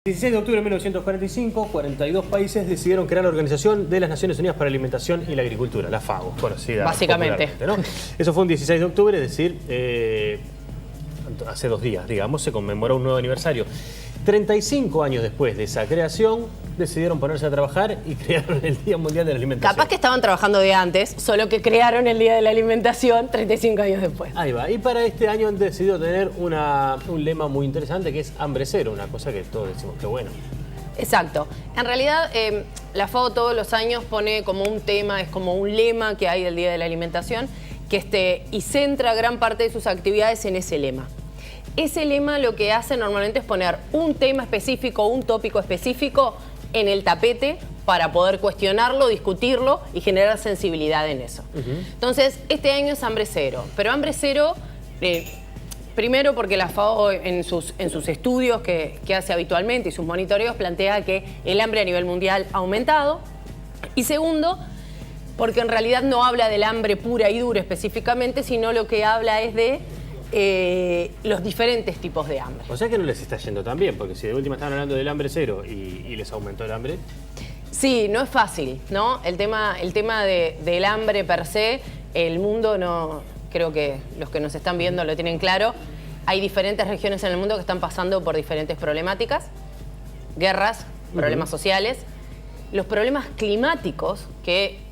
16 de octubre de 1945, 42 países decidieron crear la Organización de las Naciones Unidas para la Alimentación y la Agricultura, la FAO, conocida básicamente, ¿no? Eso fue un 16 de octubre, es decir, hace 2 días, digamos, se conmemoró un nuevo aniversario. 35 años después de esa creación, decidieron ponerse a trabajar y crearon el Día Mundial de la Alimentación. Capaz que estaban trabajando de antes, solo que crearon el Día de la Alimentación 35 años después. Ahí va. Y para este año han decidido tener un lema muy interesante que es hambre cero, una cosa que todos decimos que bueno. Exacto. En realidad, la FAO todos los años pone como un tema, es como un lema que hay del Día de la Alimentación, y centra gran parte de sus actividades en ese lema. Ese lema lo que hace normalmente es poner un tema específico, un tópico específico en el tapete para poder cuestionarlo, discutirlo y generar sensibilidad en eso. Entonces, este año es hambre cero. Pero hambre cero, primero porque la FAO en sus estudios que hace habitualmente y sus monitoreos plantea que el hambre a nivel mundial ha aumentado. Y segundo, porque en realidad no habla del hambre pura y dura específicamente, sino lo que habla es de los diferentes tipos de hambre. O sea que no les está yendo tan bien, porque si de última están hablando del hambre cero y les aumentó el hambre. Sí, no es fácil, ¿no? El tema del hambre per se, el mundo no, creo que los que nos están viendo lo tienen claro. Hay diferentes regiones en el mundo que están pasando por diferentes problemáticas, guerras, problemas sociales, los problemas climáticos que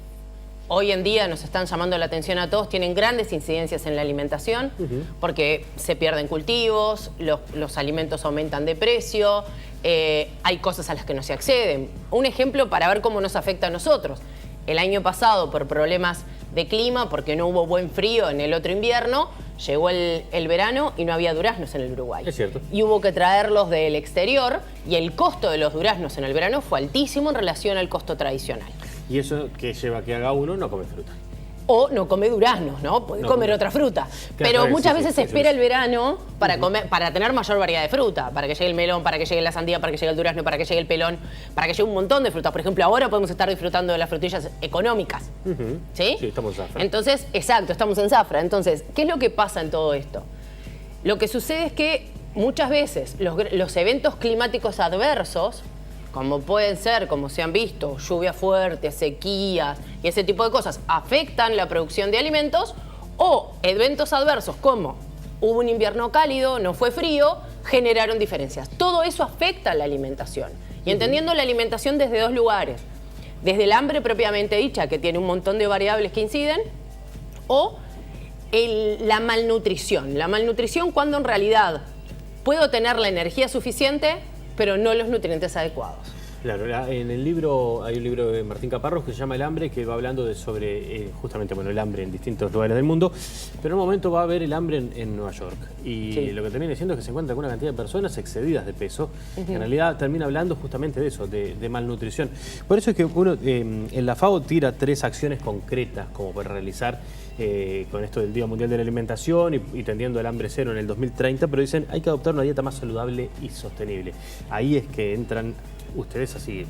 hoy en día nos están llamando la atención a todos, tienen grandes incidencias en la alimentación, porque se pierden cultivos, los alimentos aumentan de precio, hay cosas a las que no se acceden. Un ejemplo para ver cómo nos afecta a nosotros. El año pasado, por problemas de clima, porque no hubo buen frío en el otro invierno, llegó el verano y no había duraznos en el Uruguay. Es cierto. Y hubo que traerlos del exterior y el costo de los duraznos en el verano fue altísimo en relación al costo tradicional. Y eso que lleva a que haga uno no come fruta. O no come duraznos, ¿no? Puede comer otra fruta. Claro, pero muchas veces se sí, espera el verano para comer, para tener mayor variedad de fruta, para que llegue el melón, para que llegue la sandía, para que llegue el durazno, para que llegue el pelón, para que llegue un montón de frutas. Por ejemplo, ahora podemos estar disfrutando de las frutillas económicas. ¿Sí? Sí, estamos en zafra. Entonces, exacto, estamos en zafra. Entonces, ¿qué es lo que pasa en todo esto? Lo que sucede es que muchas veces los eventos climáticos adversos, como pueden ser, como se han visto, lluvias fuertes, sequías y ese tipo de cosas, afectan la producción de alimentos, o eventos adversos como hubo un invierno cálido, no fue frío, generaron diferencias. Todo eso afecta a la alimentación. Y entendiendo la alimentación desde 2 lugares, desde el hambre propiamente dicha, que tiene un montón de variables que inciden, o la malnutrición. La malnutrición cuando en realidad puedo tener la energía suficiente, pero no los nutrientes adecuados. Claro, en el libro, hay un libro de Martín Caparrós que se llama El hambre, que va hablando sobre justamente el hambre en distintos lugares del mundo, pero en un momento va a haber el hambre en Nueva York. Y lo que termina diciendo es que se encuentra con una cantidad de personas excedidas de peso, que en realidad termina hablando justamente de eso, de malnutrición. Por eso es que uno en la FAO tira 3 acciones concretas como para realizar con esto del Día Mundial de la Alimentación y tendiendo al hambre cero en el 2030, pero dicen hay que adoptar una dieta más saludable y sostenible. Ahí es que entran ustedes así,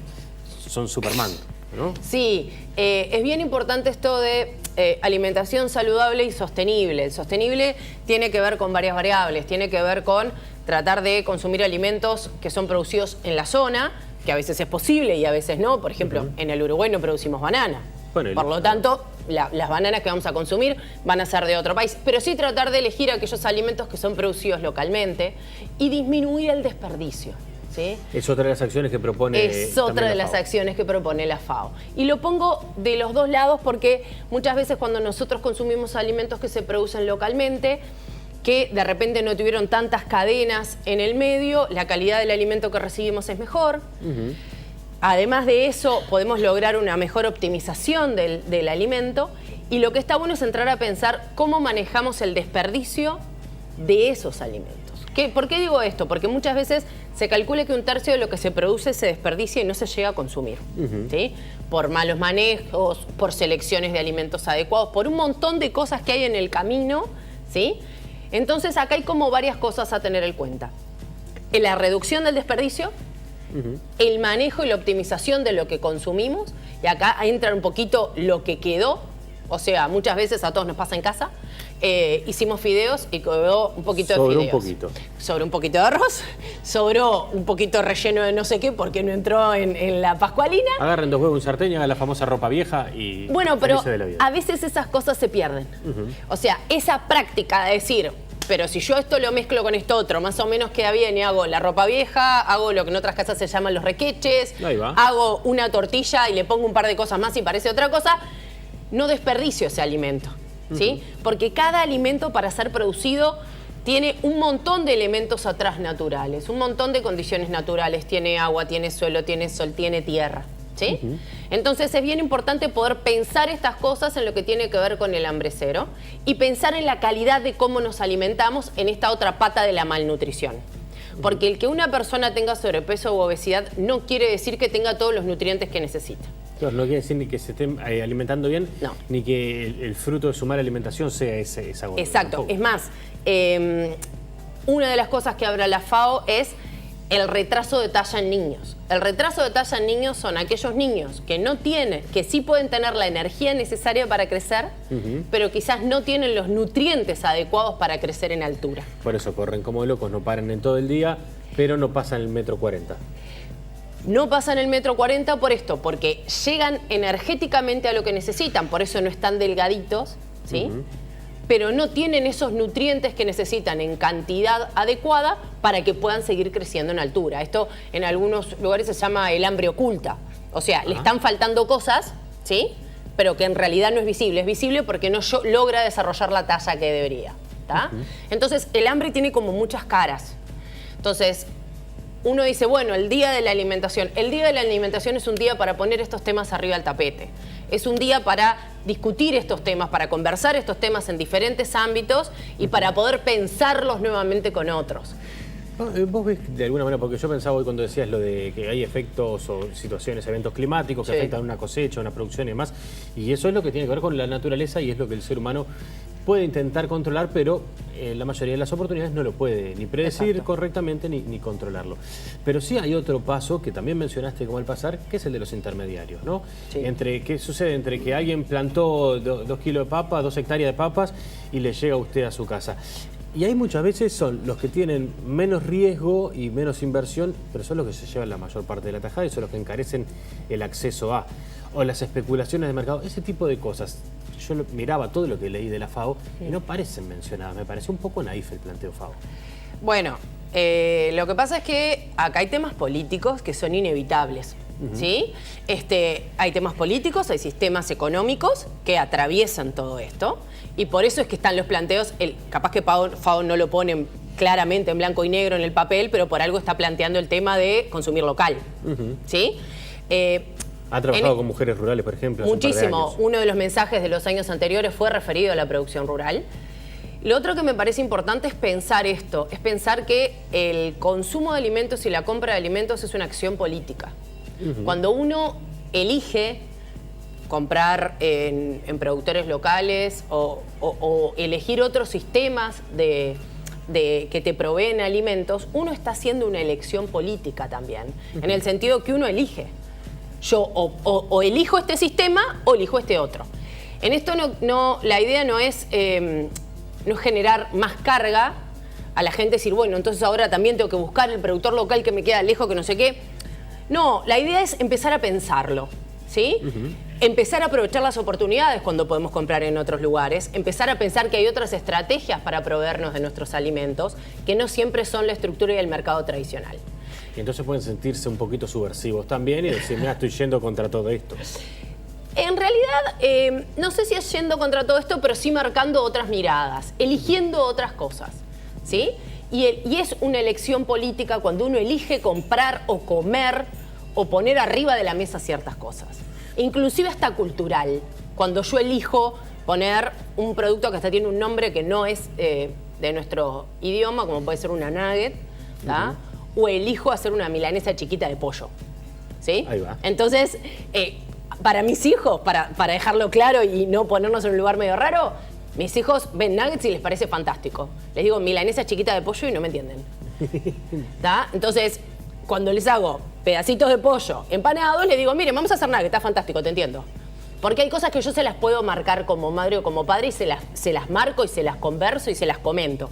son Superman, ¿no? Sí, es bien importante esto de alimentación saludable y sostenible. El sostenible tiene que ver con varias variables, tiene que ver con tratar de consumir alimentos que son producidos en la zona, que a veces es posible y a veces no. Por ejemplo, en el Uruguay no producimos banana. Bueno, por lo tanto, las bananas que vamos a consumir van a ser de otro país. Pero sí tratar de elegir aquellos alimentos que son producidos localmente y disminuir el desperdicio. ¿Sí? Es otra de las acciones que propone Es otra de las acciones que propone la FAO. Y lo pongo de los 2 lados porque muchas veces cuando nosotros consumimos alimentos que se producen localmente, que de repente no tuvieron tantas cadenas en el medio, la calidad del alimento que recibimos es mejor. Además de eso, podemos lograr una mejor optimización del alimento. Y lo que está bueno es entrar a pensar cómo manejamos el desperdicio de esos alimentos. ¿Por qué digo esto? Porque muchas veces se calcula que 1/3 de lo que se produce se desperdicia y no se llega a consumir. ¿Sí? Por malos manejos, por selecciones de alimentos adecuados, por un montón de cosas que hay en el camino. ¿Sí? Entonces acá hay como varias cosas a tener en cuenta. La reducción del desperdicio, el manejo y la optimización de lo que consumimos, y acá entra un poquito lo que quedó, o sea, muchas veces a todos nos pasa en casa, hicimos fideos y quedó un poquito de fideos. Sobró un poquito de arroz, sobró un poquito relleno de no sé qué porque no entró en la pascualina. Agarren 2 huevos, un sartén y hagan la famosa ropa vieja y... Bueno, pero a veces esas cosas se pierden. O sea, esa práctica de decir, pero si yo esto lo mezclo con esto otro, más o menos queda bien y hago la ropa vieja, hago lo que en otras casas se llaman los requeches, hago una tortilla y le pongo un par de cosas más y parece otra cosa, no desperdicio ese alimento, ¿sí? Porque cada alimento para ser producido tiene un montón de elementos atrás naturales, un montón de condiciones naturales, tiene agua, tiene suelo, tiene sol, tiene tierra, ¿sí? Entonces es bien importante poder pensar estas cosas en lo que tiene que ver con el hambre cero y pensar en la calidad de cómo nos alimentamos en esta otra pata de la malnutrición. Porque el que una persona tenga sobrepeso u obesidad no quiere decir que tenga todos los nutrientes que necesita. Claro, no quiere decir ni que se estén alimentando bien, ni que el fruto de su mala alimentación sea esa gordura. Exacto. Tampoco. Es más, una de las cosas que habla la FAO es el retraso de talla en niños. El retraso de talla en niños son aquellos niños que no tienen, que sí pueden tener la energía necesaria para crecer, pero quizás no tienen los nutrientes adecuados para crecer en altura. Por eso corren como locos, no paran en todo el día, pero no pasan el 1,40 m. No pasan el 1,40 m por esto, porque llegan energéticamente a lo que necesitan, por eso no están delgaditos, ¿sí? Pero no tienen esos nutrientes que necesitan en cantidad adecuada para que puedan seguir creciendo en altura. Esto en algunos lugares se llama el hambre oculta. O sea, le están faltando cosas, ¿sí? Pero que en realidad no es visible. Es visible porque no logra desarrollar la talla que debería, ¿tá? Entonces, el hambre tiene como muchas caras. Entonces, uno dice, bueno, el día de la alimentación. El día de la alimentación es un día para poner estos temas arriba del tapete. Es un día para discutir estos temas, para conversar estos temas en diferentes ámbitos y para poder pensarlos nuevamente con otros. Vos ves de alguna manera, porque yo pensaba hoy cuando decías lo de que hay efectos o situaciones, eventos climáticos que afectan una cosecha, una producción y demás, y eso es lo que tiene que ver con la naturaleza y es lo que el ser humano puede intentar controlar, pero la mayoría de las oportunidades no lo puede ni predecir correctamente ni controlarlo. Pero sí hay otro paso que también mencionaste como al pasar, que es el de los intermediarios, ¿no? ¿Qué sucede entre que alguien plantó 2 kilos de papas, 2 hectáreas de papas y le llega a usted a su casa? Y ahí muchas veces son los que tienen menos riesgo y menos inversión, pero son los que se llevan la mayor parte de la tajada y son los que encarecen el acceso a, o las especulaciones de mercado, ese tipo de cosas. Yo miraba todo lo que leí de la FAO y no parecen mencionadas, me pareció un poco naif el planteo FAO. Bueno, lo que pasa es que acá hay temas políticos que son inevitables. ¿Sí? Hay temas políticos, hay sistemas económicos que atraviesan todo esto y por eso es que están los planteos, capaz que FAO no lo pone claramente en blanco y negro en el papel, pero por algo está planteando el tema de consumir local. ¿Sí? Ha trabajado con mujeres rurales, por ejemplo. Muchísimo. Uno de los mensajes de los años anteriores fue referido a la producción rural. Lo otro que me parece importante es pensar esto, es pensar que el consumo de alimentos y la compra de alimentos es una acción política. Cuando uno elige comprar en productores locales o elegir otros sistemas que te proveen alimentos, uno está haciendo una elección política también, en el sentido que uno elige. Yo o elijo este sistema o elijo este otro. En esto la idea no es generar más carga a la gente, decir, bueno, entonces ahora también tengo que buscar el productor local que me queda lejos, que no sé qué. No, la idea es empezar a pensarlo, ¿sí? Empezar a aprovechar las oportunidades cuando podemos comprar en otros lugares, empezar a pensar que hay otras estrategias para proveernos de nuestros alimentos que no siempre son la estructura y el mercado tradicional. Y entonces pueden sentirse un poquito subversivos también y decir, mira, estoy yendo contra todo esto. En realidad, no sé si es yendo contra todo esto, pero sí marcando otras miradas, eligiendo otras cosas, ¿sí? Y es una elección política cuando uno elige comprar o comer o poner arriba de la mesa ciertas cosas. Inclusive hasta cultural. Cuando yo elijo poner un producto que hasta tiene un nombre que no es de nuestro idioma, como puede ser una nugget, ¿tá? O elijo hacer una milanesa chiquita de pollo, ¿sí? Ahí va. Entonces, para mis hijos, para dejarlo claro y no ponernos en un lugar medio raro, mis hijos ven nuggets y les parece fantástico. Les digo milanesa chiquita de pollo y no me entienden. ¿Tá? Entonces, cuando les hago pedacitos de pollo empanados, les digo, miren, vamos a hacer nuggets, está fantástico, te entiendo. Porque hay cosas que yo se las puedo marcar como madre o como padre y se las marco y se las converso y se las comento.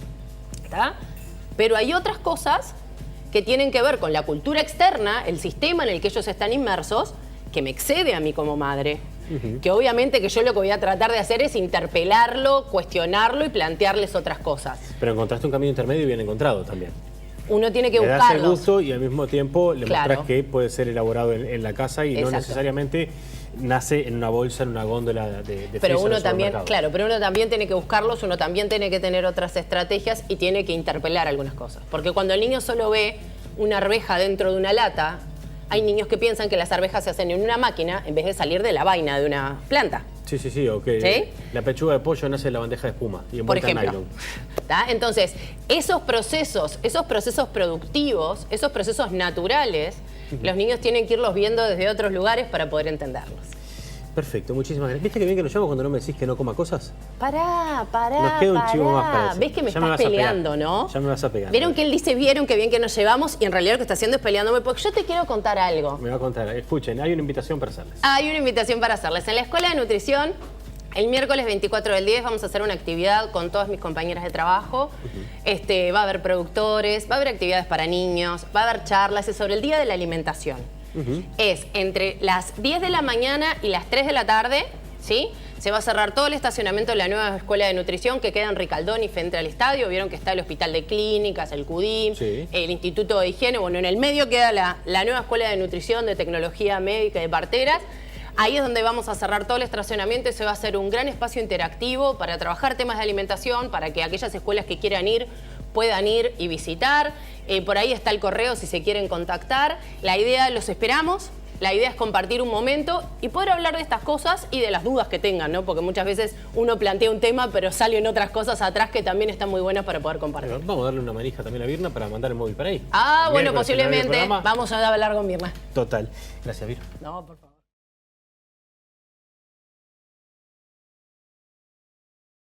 ¿Está? Pero hay otras cosas que tienen que ver con la cultura externa, el sistema en el que ellos están inmersos, que me excede a mí como madre. Que obviamente que yo lo que voy a tratar de hacer es interpelarlo, cuestionarlo y plantearles otras cosas. Pero encontraste un camino intermedio bien encontrado también. Uno tiene que le das buscarlos. el gusto y al mismo tiempo le Claro. mostrás que puede ser elaborado en la casa y Exacto. no necesariamente nace en una bolsa, en una góndola de Pero fresa uno en el también, supermercado. claro, pero uno también tiene que buscarlos, uno también tiene que tener otras estrategias y tiene que interpelar algunas cosas. Porque cuando el niño solo ve una arveja dentro de una lata, hay niños que piensan que las arvejas se hacen en una máquina en vez de salir de la vaina de una planta. Sí, o que ¿Sí? la pechuga de pollo nace en la bandeja de espuma y Por envuelta en ejemplo. nylon. ¿Tá? Entonces, esos procesos productivos, esos procesos naturales, los niños tienen que irlos viendo desde otros lugares para poder entenderlos. Perfecto, muchísimas gracias. ¿Viste que bien que lo llamo cuando no me decís que no coma cosas? Pará, Nos queda un chivo más para decir. ¿Ves que me Ya me estás vas a peleando, pegar. no? Ya me vas a pegar. ¿Vieron que él dice, vieron que bien que nos llevamos? Y en realidad lo que está haciendo es peleándome, porque yo te quiero contar algo. Me va a contar. Escuchen, hay una invitación para hacerles. Hay una invitación para hacerles. En la Escuela de Nutrición, el miércoles 24 del 10 vamos a hacer una actividad con todas mis compañeras de trabajo. Va a haber productores, va a haber actividades para niños, va a haber charlas, es sobre el Día de la Alimentación. Es entre las 10 de la mañana y las 3 de la tarde, ¿sí? Se va a cerrar todo el estacionamiento de la nueva Escuela de Nutrición que queda en Ricaldoni frente al estadio. Vieron que está el Hospital de Clínicas, el CUDIM, Sí. el Instituto de Higiene. Bueno, en el medio queda la nueva Escuela de Nutrición, de Tecnología Médica y de Parteras. Ahí es donde vamos a cerrar todo el estacionamiento y se va a hacer un gran espacio interactivo para trabajar temas de alimentación, para que aquellas escuelas que quieran ir puedan ir y visitar. Por ahí está el correo si se quieren contactar. La idea, los esperamos. La idea es compartir un momento y poder hablar de estas cosas y de las dudas que tengan, ¿no? Porque muchas veces uno plantea un tema, pero salen otras cosas atrás que también están muy buenas para poder compartir. Bueno, vamos a darle una manija también a Virna para mandar el móvil para ahí. Ah, bueno, Miércoles, en el posiblemente. programa. Vamos a hablar con Mirna. Total. Gracias, Vir. No, por favor.